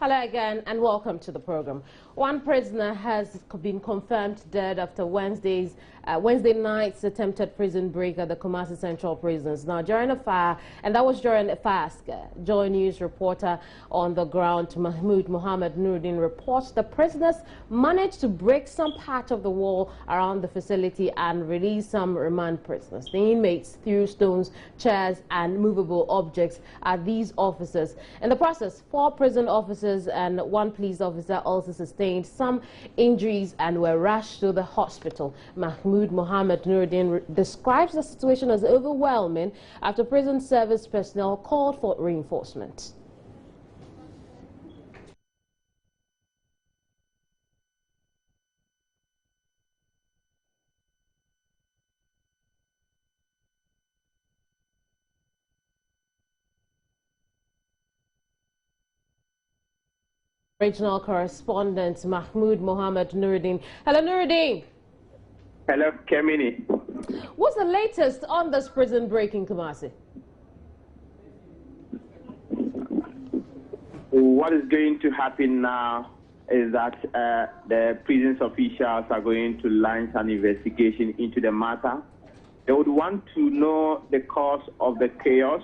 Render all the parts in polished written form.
Hello again and welcome to the program. One prisoner has been confirmed dead after Wednesday night's attempted prison break at the Kumasi Central Prisons. Now, during a fire, and that was during a fire scare. Joy News reporter on the ground, Mahmoud Mohammed Nuruddin, reports the prisoners managed to break some part of the wall around the facility and release some remand prisoners. The inmates threw stones, chairs and movable objects at these officers. In the process, 4 prison officers and 1 police officer also sustained some injuries and were rushed to the hospital. Mahmoud Mohammed Nuruddin describes the situation as overwhelming after prison service personnel called for reinforcement. Regional correspondent Mahmoud Mohammed Nuruddin. Hello, Nuruddin. Hello, Kemini. What's the latest on this prison break in Kumasi? What is going to happen now is that the prison's officials are going to launch an investigation into the matter. They would want to know the cause of the chaos,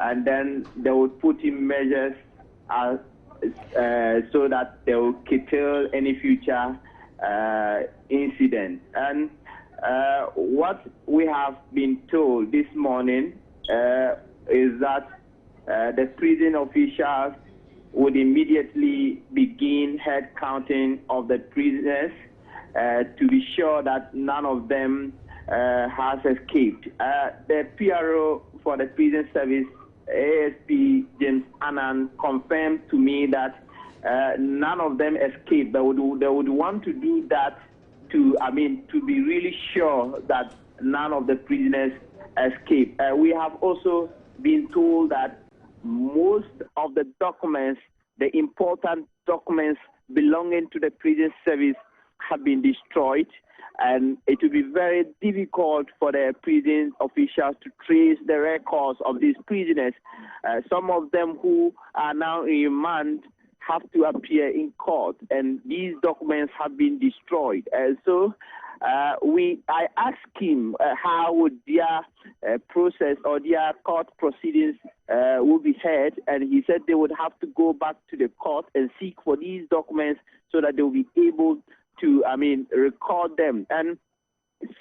and then they would put in measures so that they will curtail any future incident. And what we have been told this morning is that the prison officials would immediately begin head counting of the prisoners to be sure that none of them has escaped. The PRO for the prison service, ASP James Annan, confirmed to me that none of them escaped. They would want to do that to be really sure that none of the prisoners escape. We have also been told that most of the documents, the important documents belonging to the prison service, have been destroyed, and it will be very difficult for the prison officials to trace the records of these prisoners. Some of them who are now in remand have to appear in court, and these documents have been destroyed. So I asked him how would their process or their court proceedings will be held, and he said they would have to go back to the court and seek for these documents so that they will be able to, record them. And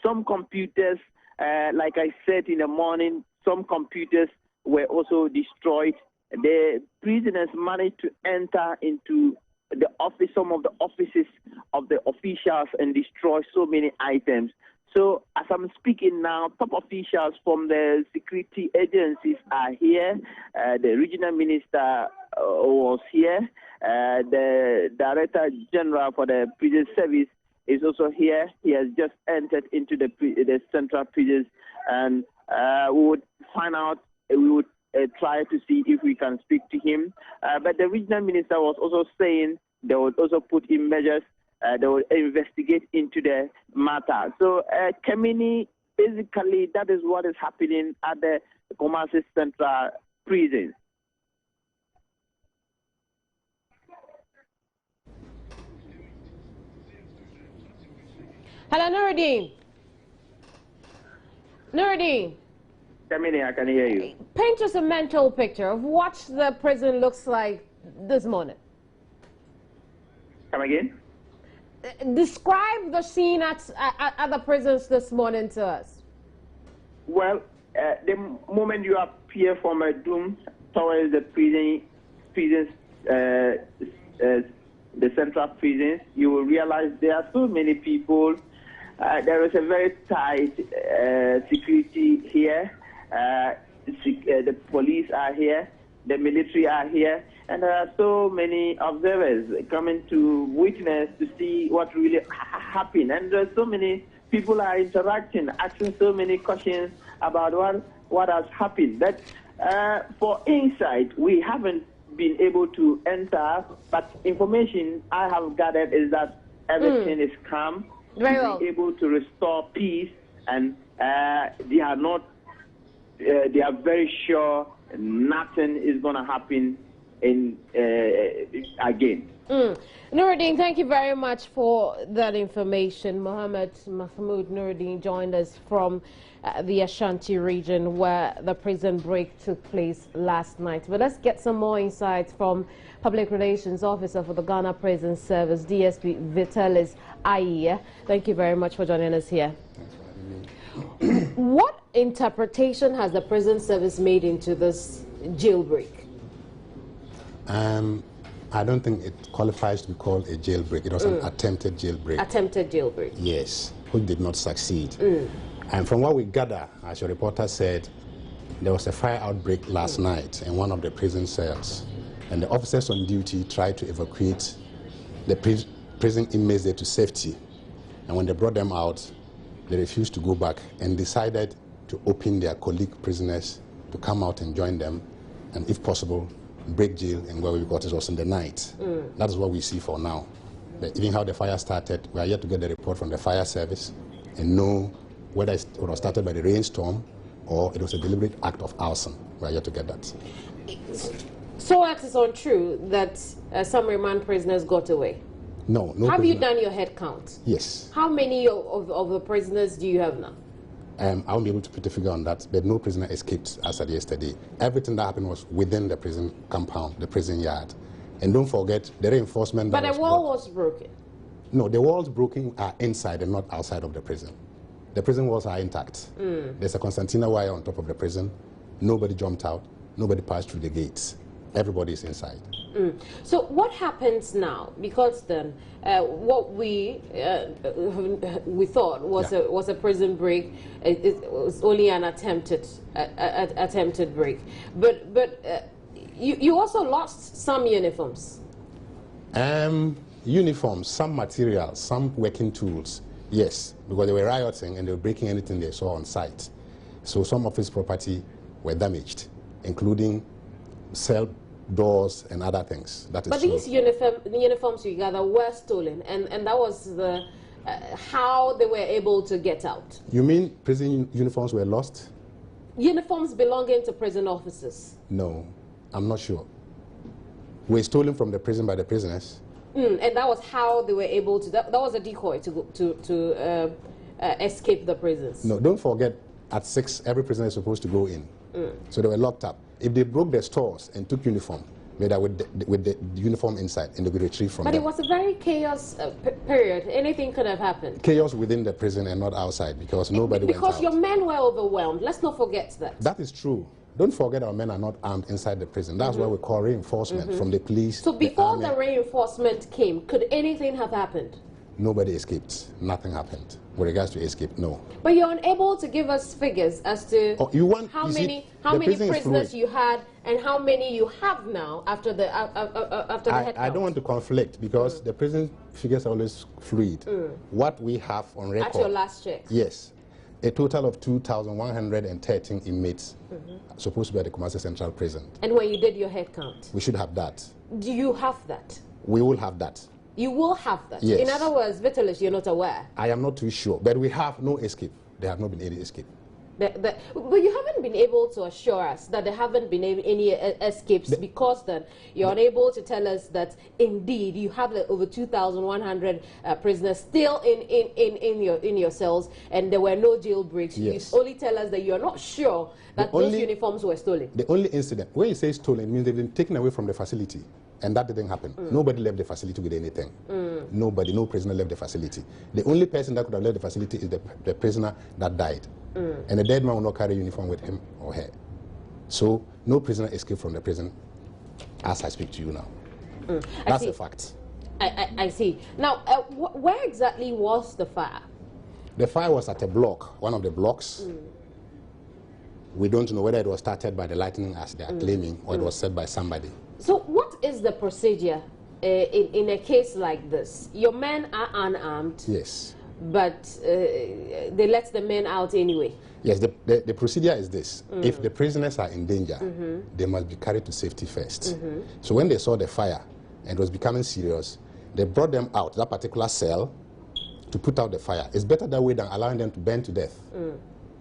some computers, like I said in the morning, some computers were also destroyed. The prisoners managed to enter into the office, some of the offices of the officials, and destroy so many items. So as I'm speaking now, top officials from the security agencies are here. The regional minister was here. The director general for the prison service is also here. He has just entered into the central prisons, and we would find out. We would try to see if we can speak to him. But the regional minister was also saying they would also put in measures. They will investigate into the matter. So, Kemini, basically, that is what is happening at the Kumasi Central Prison. Hello, Nuruddin. Nuruddin. Kemini, I can hear you. Paint us a mental picture of what the prison looks like this morning. Come again? Describe the scene at the prisons this morning to us. Well, the moment you appear from a room towards the prisons, the central prisons, you will realize there are so many people. There is a very tight security here. The police are here. The military are here. And there are so many observers coming to witness to see what really happened. And there are so many people are interacting, asking so many questions about what has happened. But for insight, we haven't been able to enter. But information I have gathered is that everything is calm. Very well. Be able to restore peace, and they are very sure nothing is going to happen in again. Nuruddin, thank you very much for that information. Mohammed Mahmoud Nuruddin joined us from the Ashanti region where the prison break took place last night. But let's get some more insights from Public Relations Officer for the Ghana Prison Service, DSP Vitalis Aye. Thank you very much for joining us here. What interpretation has the prison service made into this jailbreak? I don't think it qualifies to be called a jailbreak. It was an attempted jailbreak. Attempted jailbreak. Yes, which did not succeed. And from what we gather, as your reporter said, there was a fire outbreak last night in one of the prison cells. And the officers on duty tried to evacuate the prison inmates there to safety. And when they brought them out, they refused to go back and decided to open their colleague prisoners to come out and join them, and if possible, break jail. And where we got it was in the night. That is what we see for now. But even how the fire started, we are yet to get the report from the fire service and know whether it was started by the rainstorm or it was a deliberate act of arson. We are yet to get that. So it is untrue that some remand prisoners got away? No. Have you done your head count? Yes. How many of the prisoners do you have now? I won't be able to put a figure on that, but no prisoner escaped as of yesterday. Everything that happened was within the prison compound, the prison yard. And don't forget the reinforcement. But the wall was broken. No, the walls broken are inside and not outside of the prison. The prison walls are intact. There's a concertina wire on top of the prison. Nobody jumped out. Nobody passed through the gates. Everybody is inside. So what happens now? Because then what we thought was a prison break. It was only an attempted break. But you also lost some uniforms. Uniforms, some materials, some working tools. Yes, because they were rioting and they were breaking anything they saw on site. So some office property were damaged, including cell doors and other things. That is but true. These uniforms you gather were stolen, and that was the how they were able to get out. You mean prison uniforms were lost? Uniforms belonging to prison officers? No, I'm not sure. Were stolen from the prison by the prisoners. And that was how they were able to. That was a decoy to escape the prisons. No, don't forget. At 6, every prisoner is supposed to go in. So they were locked up. If they broke their stores and took uniform, made out with the uniform inside, and they would retrieve from them. But it was a very chaos period. Anything could have happened. Chaos within the prison and not outside, because nobody went out. Because your men were overwhelmed. Let's not forget that. That is true. Don't forget our men are not armed inside the prison. That's why we call reinforcement from the police. So before the reinforcement came, could anything have happened? Nobody escaped. Nothing happened. With regards to escape, no. But you're unable to give us figures as to how many prisoners you had and how many you have now after the head count. I don't want to conflict because the prison figures are always fluid. What we have on record. At your last check? Yes. A total of 2,113 inmates supposed to be at the Kumasi Central Prison. And when you did your head count? We should have that. Do you have that? We will have that. You will have that? Yes. In other words, Vitalis, you're not aware? I am not too sure, but we have no escape. There have not been any escape. But you haven't been able to assure us that there haven't been any escapes because then you're unable to tell us that indeed you have over 2,100 prisoners still in your cells and there were no jailbreaks. Yes. You only tell us that you're not sure that those uniforms were stolen. The only incident, when you say stolen, it means they've been taken away from the facility. And that didn't happen. Nobody left the facility with anything. Nobody, no prisoner left the facility. The only person that could have left the facility is the prisoner that died. And the dead man will not carry uniform with him or her. So no prisoner escaped from the prison as I speak to you now. That's a fact. I see. Now, where exactly was the fire? The fire was at a block, one of the blocks. We don't know whether it was started by the lightning as they are claiming or it was set by somebody. So what is the procedure in a case like this? Your men are unarmed. Yes. But they let the men out anyway. Yes, the procedure is this. If the prisoners are in danger, they must be carried to safety first. So when they saw the fire and it was becoming serious, they brought them out, that particular cell, to put out the fire. It's better that way than allowing them to burn to death.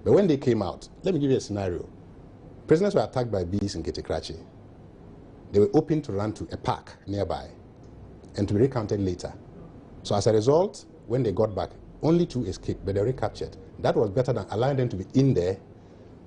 But when they came out, let me give you a scenario. Prisoners were attacked by bees in Ketekrachi. they were hoping to run to a park nearby and to be recounted later. So as a result, when they got back, only 2 escaped, but they were recaptured. That was better than allowing them to be in there,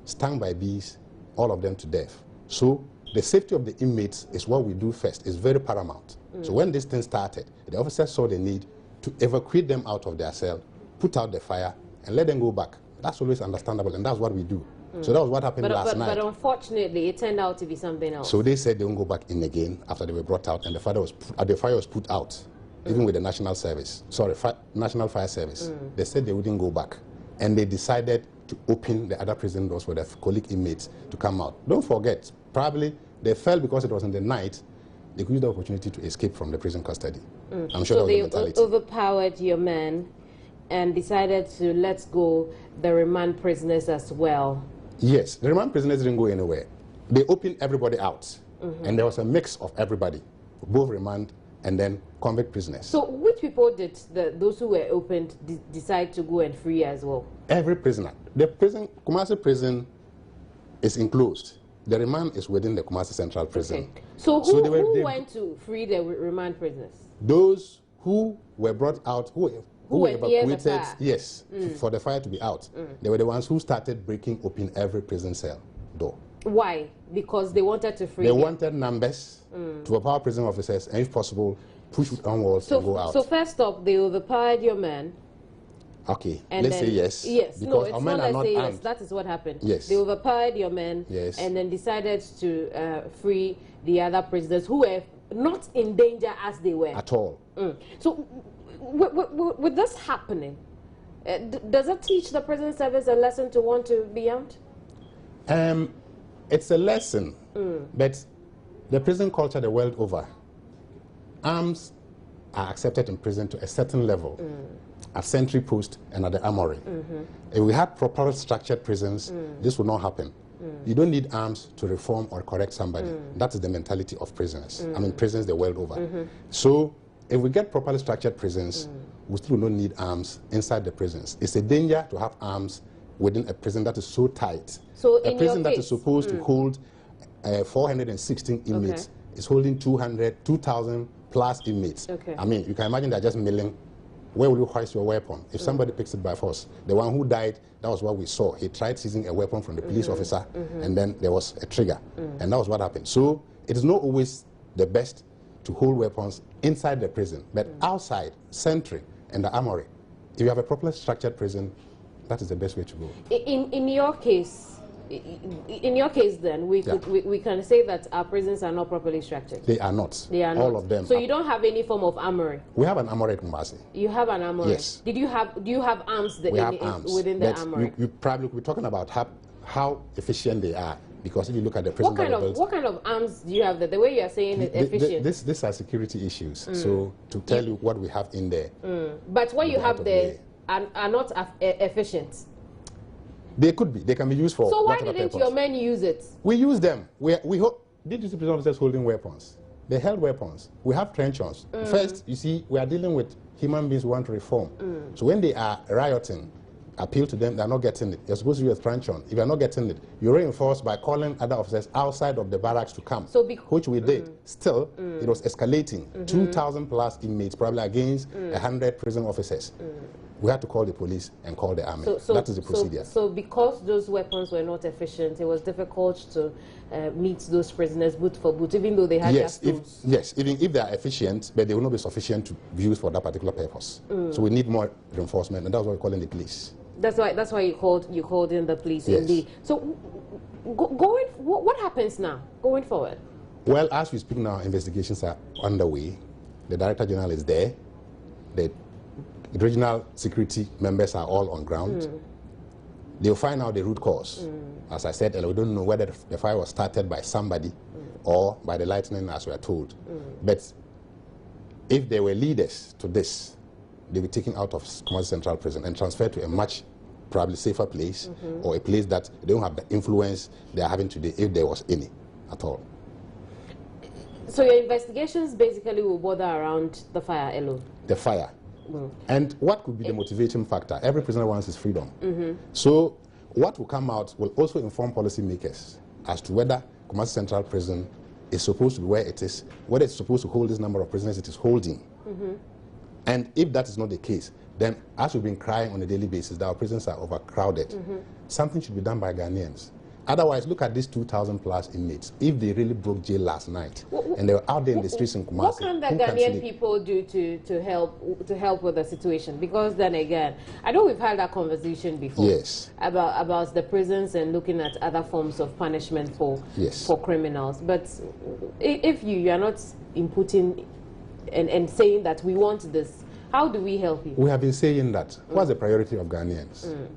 stung by bees, all of them to death. So the safety of the inmates is what we do first. It's very paramount. So when this thing started, the officers saw the need to evacuate them out of their cell, put out the fire, and let them go back. That's always understandable, and that's what we do. So that was what happened last night. But unfortunately, it turned out to be something else. So they said they won't go back in again after they were brought out, and the fire was put out, even with the National Fire Service. They said they wouldn't go back, and they decided to open the other prison doors for their colleague inmates to come out. Don't forget, probably they fell because it was in the night. They could use the opportunity to escape from the prison custody. I'm sure so that was the mentality. They overpowered your men and decided to let go the remand prisoners as well. Yes, the remand prisoners didn't go anywhere. They opened everybody out, and there was a mix of everybody, both remand and then convict prisoners. So which people did those who were opened decide to go and free as well? Every prisoner. The prison, Kumasi prison, is enclosed. The remand is within the Kumasi Central Prison. Okay. So who went to free the remand prisoners? Those who were brought out, who were evacuated, yes, for the fire to be out. They were the ones who started breaking open every prison cell door. Why? Because they wanted to free They wanted numbers to overpower prison officers and, if possible, push onwards and go out. So first off, they overpowered your men. Okay, And let's then, say yes. Yes, no, it's not let's say yes. That is what happened. Yes. They overpowered your men, yes, and then decided to free the other prisoners who were not in danger as they were. At all. So with this happening, does it teach the prison service a lesson to want to be armed? It's a lesson, but the prison culture the world over, arms are accepted in prison to a certain level, at sentry post and at the armory. If we had proper structured prisons, this would not happen. You don't need arms to reform or correct somebody. That is the mentality of prisoners. I mean, prisons the world over. So if we get properly structured prisons, we still don't need arms inside the prisons. It's a danger to have arms within a prison that is so tight. So a prison that is supposed to hold 416 inmates is holding 2,000 plus inmates. I mean, you can imagine they're just milling. Where will you hoist your weapon? If somebody picks it by force, the one who died, that was what we saw. He tried seizing a weapon from the police officer, and then there was a trigger, and that was what happened. So it is not always the best to hold weapons inside the prison, but outside, sentry, and the armory. If you have a properly structured prison, that is the best way to go. In your case, then, we can say that our prisons are not properly structured. They are not. They are not. All of them. So you don't have any form of armory? We have an armory at Kumasi. You have an armory? Yes. Do you have arms, we have arms within the armory? You probably could be talking about how efficient they are, because if you look at the prison what kind of arms do you have there? The way you are saying it, efficient. These are security issues. So to tell you what we have in there. But what you have there are not efficient. They could be. They can be used for. So why didn't your men use it? We use them. Did you see prison officers holding weapons? They held weapons. We have trenchons. First, you see, we are dealing with human beings who want to reform. So when they are rioting, appeal to them, they are not getting it. You're supposed to use a trenchon. If you're not getting it, you reinforce by calling other officers outside of the barracks to come, which we did. Still, it was escalating. 2,000 plus inmates, probably against 100 prison officers. We had to call the police and call the army. That is the procedure. So because those weapons were not efficient, it was difficult to meet those prisoners boot for boot, even though they had their tools. Yes, even if they are efficient, but they will not be sufficient to be used for that particular purpose. So we need more reinforcement, and that's why we call in the police. That's why you called in the police, yes. Indeed. So what happens now going forward? Well, as we speak now, investigations are underway. The Director General is there. The regional security members are all on ground. They'll find out the root cause. As I said earlier, we don't know whether the fire was started by somebody or by the lightning, as we are told. But if there were leaders to this, they'll be taken out of Kumasi Central Prison and transferred to a much probably safer place, or a place that they don't have the influence they are having today, if there was any at all. So your investigations basically will border around the fire alone? The fire. And what could be the motivating factor? Every prisoner wants his freedom. So what will come out will also inform policymakers as to whether Kumasi Central Prison is supposed to be where it is, whether it's supposed to hold this number of prisoners it is holding. And if that is not the case, then as we've been crying on a daily basis that our prisons are overcrowded, something should be done by Ghanaians. Otherwise, look at these 2,000 plus inmates. If they really broke jail last night and they were out there in the streets in Kumasi, what can the Ghanaian people do to help with the situation? Because then again, I know we've had that conversation before. Yes. About the prisons and looking at other forms of punishment for criminals. But if you are not inputting and saying that we want this, how do we help you? We have been saying that. What's the priority of Ghanaians?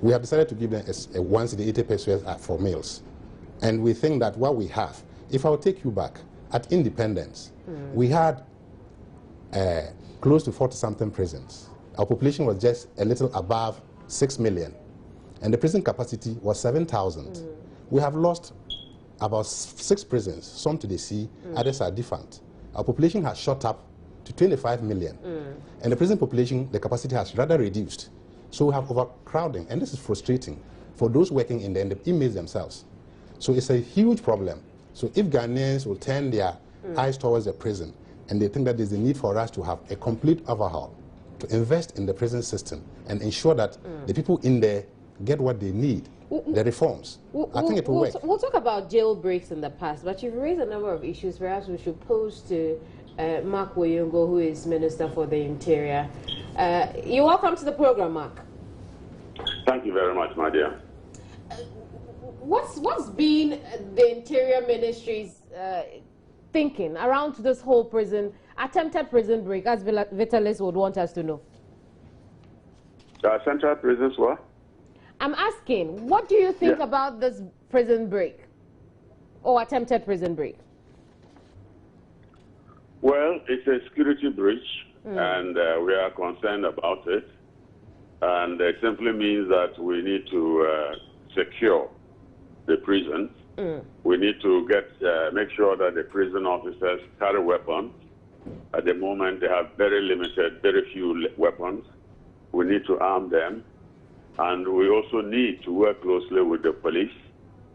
We have decided to give them a 1 cedi 80 pesos for meals. And we think that what we have, if I'll take you back, at independence, we had close to 40-something prisons. Our population was just a little above 6 million. And the prison capacity was 7,000. We have lost about 6 prisons, some to the sea, others are defunct. Our population has shot up to 25 million. And the prison population, the capacity has rather reduced. So we have overcrowding, and this is frustrating for those working in the inmates themselves. So it's a huge problem. So if Ghanaians will turn their eyes towards the prison, and they think that there's a need for us to have a complete overhaul, to invest in the prison system, and ensure that the people in there get what they need, the reforms, I think it will work. We'll talk about jail breaks in the past, but you've raised a number of issues perhaps we should pose to Mark Woyongo, who is Minister for the Interior. You're welcome to the program, Mark. Thank you very much, my dear. What's been the Interior Ministry's thinking around this whole attempted prison break, as Vitalis would want us to know? Central prisons, what? I'm asking, what do you think about this prison break or attempted prison break? Well, it's a security breach, and we are concerned about it. And it simply means that we need to secure the prisons. We need to make sure that the prison officers carry weapons. At the moment, they have very few weapons. We need to arm them. And we also need to work closely with the police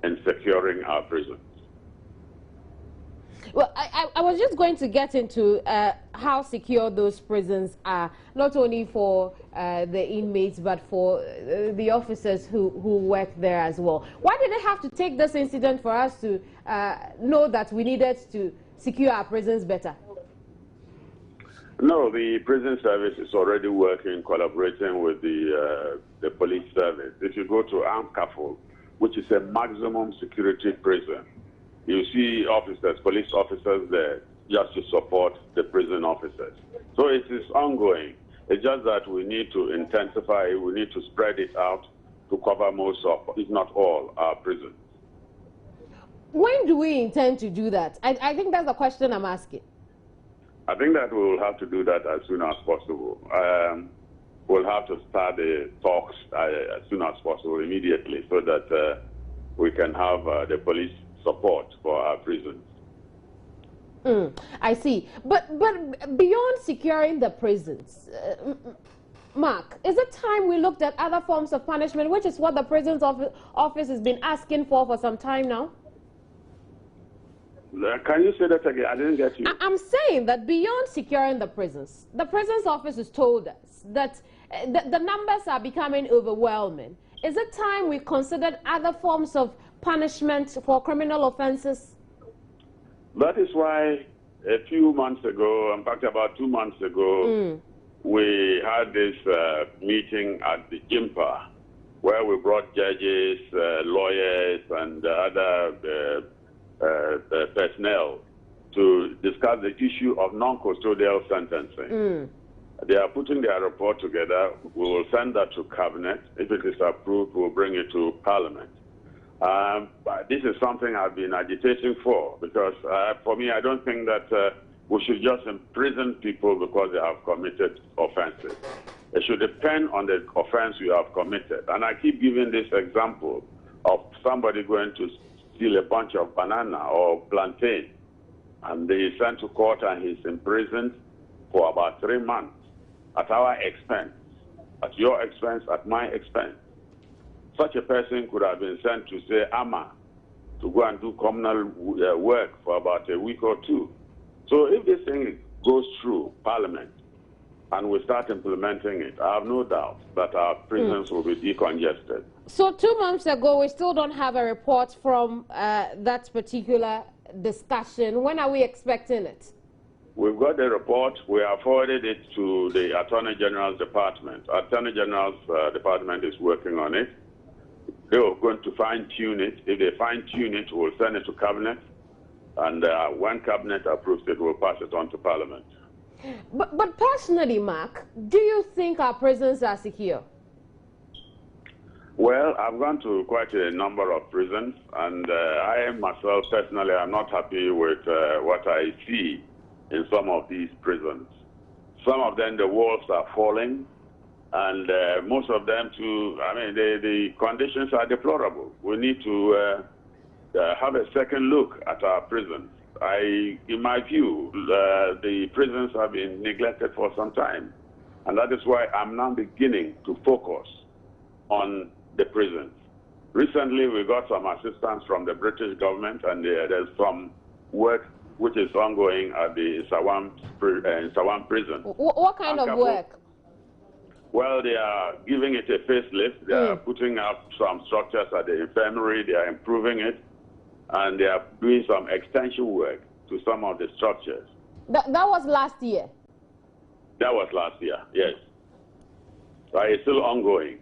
in securing our prisons. Well, I was just going to get into how secure those prisons are, not only for the inmates, but for the officers who work there as well. Why did they have to take this incident for us to know that we needed to secure our prisons better? No, the prison service is already working, collaborating with the police service. If you go to Amkafo, which is a maximum security prison, you see officers, police officers there, just to support the prison officers. So it is ongoing. It's just that we need to intensify, we need to spread it out to cover most of, if not all, our prisons. When do we intend to do that? I think that's the question I'm asking. I think that we will have to do that as soon as possible. We'll have to start the talks as soon as possible, immediately, so that we can have the police support for our prisons. I see. But beyond securing the prisons, Mark, is it time we looked at other forms of punishment, which is what the prisons office has been asking for some time now? Can you say that again? I didn't get you. I'm saying that beyond securing the prisons office has told us that the numbers are becoming overwhelming. Is it time we considered other forms of punishment for criminal offenses? That is why a few months ago, in fact about 2 months ago, we had this meeting at the Jimpa, where we brought judges, lawyers, and other personnel to discuss the issue of non-custodial sentencing. They are putting their report together. We will send that to Cabinet. If it is approved, we'll bring it to Parliament. But this is something I've been agitating for, because for me, I don't think that we should just imprison people because they have committed offenses. It should depend on the offense you have committed. And I keep giving this example of somebody going to steal a bunch of banana or plantain, and they sent to court and he's imprisoned for about 3 months at our expense, at your expense, at my expense. Such a person could have been sent to, say, Ama, to go and do communal work for about a week or two. So if this thing goes through Parliament and we start implementing it, I have no doubt that our prisons will be decongested. So 2 months ago, we still don't have a report from that particular discussion. When are we expecting it? We've got the report. We have forwarded it to the Attorney General's department. Attorney General's department is working on it. They are going to fine-tune it. If they fine-tune it, we'll send it to Cabinet. And when Cabinet approves it, we'll pass it on to Parliament. But personally, Mark, do you think our prisons are secure? Well, I've gone to quite a number of prisons, and I myself, personally, I'm not happy with what I see in some of these prisons. Some of them, the walls are falling, and most of them, too, I mean, the conditions are deplorable. We need to have a second look at our prisons. In my view, the prisons have been neglected for some time, and that is why I'm now beginning to focus on the prisons. Recently, we got some assistance from the British government, and there's some work which is ongoing at the Sawam prison. What kind of work? Well, they are giving it a facelift. They are putting up some structures at the infirmary. They are improving it, and they are doing some extension work to some of the structures. That was last year? That was last year, yes. So it's still ongoing.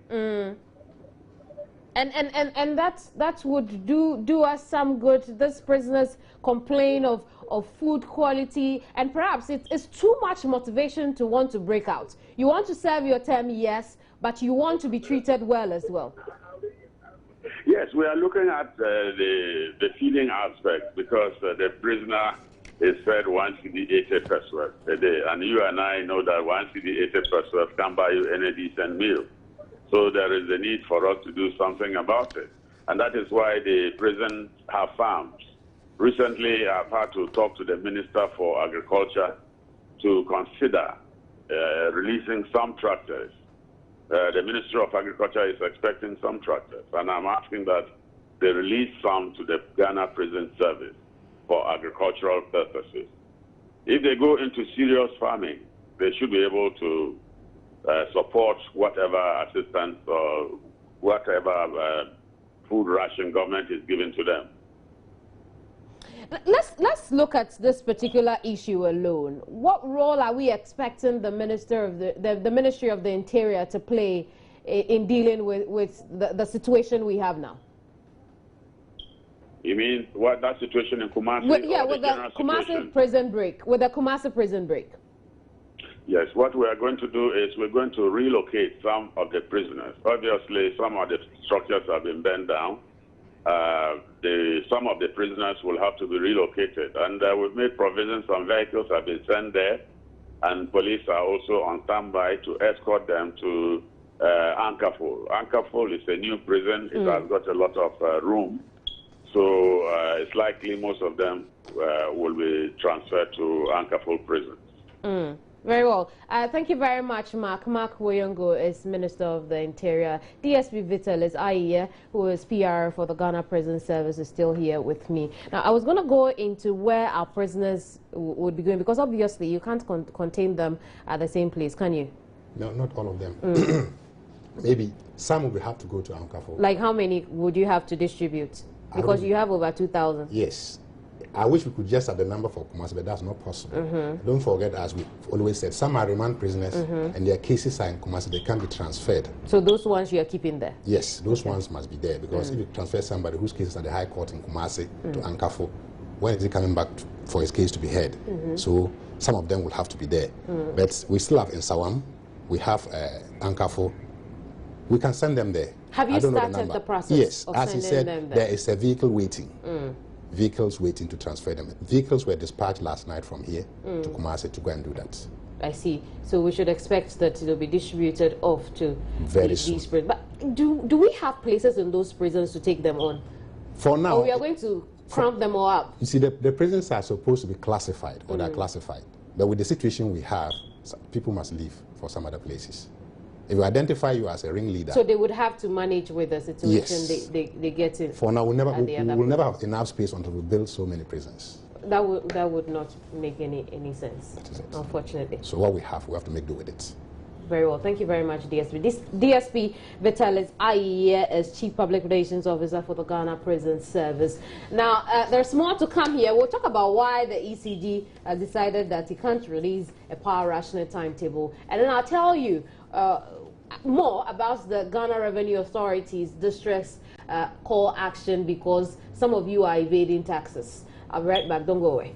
And that would do us some good. These prisoners complain of food quality, and perhaps it's too much motivation to want to break out. You want to serve your term, yes, but you want to be treated well as well. Yes, we are looking at the feeding aspect, because the prisoner is fed 1 cedi 80 pesos a day, and you and I know that 1 cedi 80 pesos can buy you any decent meal. So there is a need for us to do something about it. And that is why the prisons have farms. Recently, I've had to talk to the Minister for Agriculture to consider releasing some tractors. The Ministry of Agriculture is expecting some tractors, and I'm asking that they release some to the Ghana Prison Service for agricultural purposes. If they go into serious farming, they should be able to support whatever assistance or whatever food ration government is giving to them. Let's look at this particular issue alone. What role are we expecting the Ministry of the Interior to play in dealing with the situation we have now? You mean what, that situation in Kumasi? With the Kumasi prison break. With the Kumasi prison break. Yes, what we are going to do is we're going to relocate some of the prisoners. Obviously, some of the structures have been burned down. Some of the prisoners will have to be relocated. And we've made provisions, some vehicles have been sent there, and police are also on standby to escort them to Ankaful. Ankaful is a new prison. It has got a lot of room. So it's likely most of them will be transferred to Ankaful prisons. Very well. Thank you very much, Mark. Mark Woyongo is Minister of the Interior. DSP Vitalis Aiye, who is PR for the Ghana Prison Service, is still here with me. Now, I was going to go into where our prisoners would be going, because obviously you can't contain them at the same place, can you? No, not all of them. Maybe some will have to go to Ankafo. Like how many would you have to distribute? Because you have over 2,000. Yes. I wish we could just have the number for Kumasi, but that's not possible. Don't forget, as we always said, some are remand prisoners, and their cases are in Kumasi. They can't be transferred. So those ones you are keeping there? Yes, those ones must be there, because if you transfer somebody whose case is at the High Court in Kumasi to Ankafo, when is he coming back for his case to be heard? So some of them will have to be there. But we still have in Sawam, we have Ankafo. We can send them there. Have you started the process? Yes, of as he said, there is a vehicle waiting. Vehicles waiting to transfer them. Vehicles were dispatched last night from here to Kumasi to go and do that. I see. So we should expect that it will be distributed off to these prisons. But do we have places in those prisons to take them on? For now, or we are going to cramp them all up? You see, the prisons are supposed to be classified, or they're classified. But with the situation we have, people must leave for some other places. If we identify you as a ringleader, so they would have to manage with the situation yes. they get in. For now, we will never have enough space until we build so many prisons. That would not make any sense. That is it. Unfortunately. So what we have to make do with it. Very well. Thank you very much, DSP. This DSP Vitalis Aye is Chief Public Relations Officer for the Ghana Prison Service. Now, there's more to come here. We'll talk about why the ECG decided that it can't release a power rationing timetable. And then I'll tell you more about the Ghana Revenue Authority's distress call action, because some of you are evading taxes. I'll be right back. Don't go away.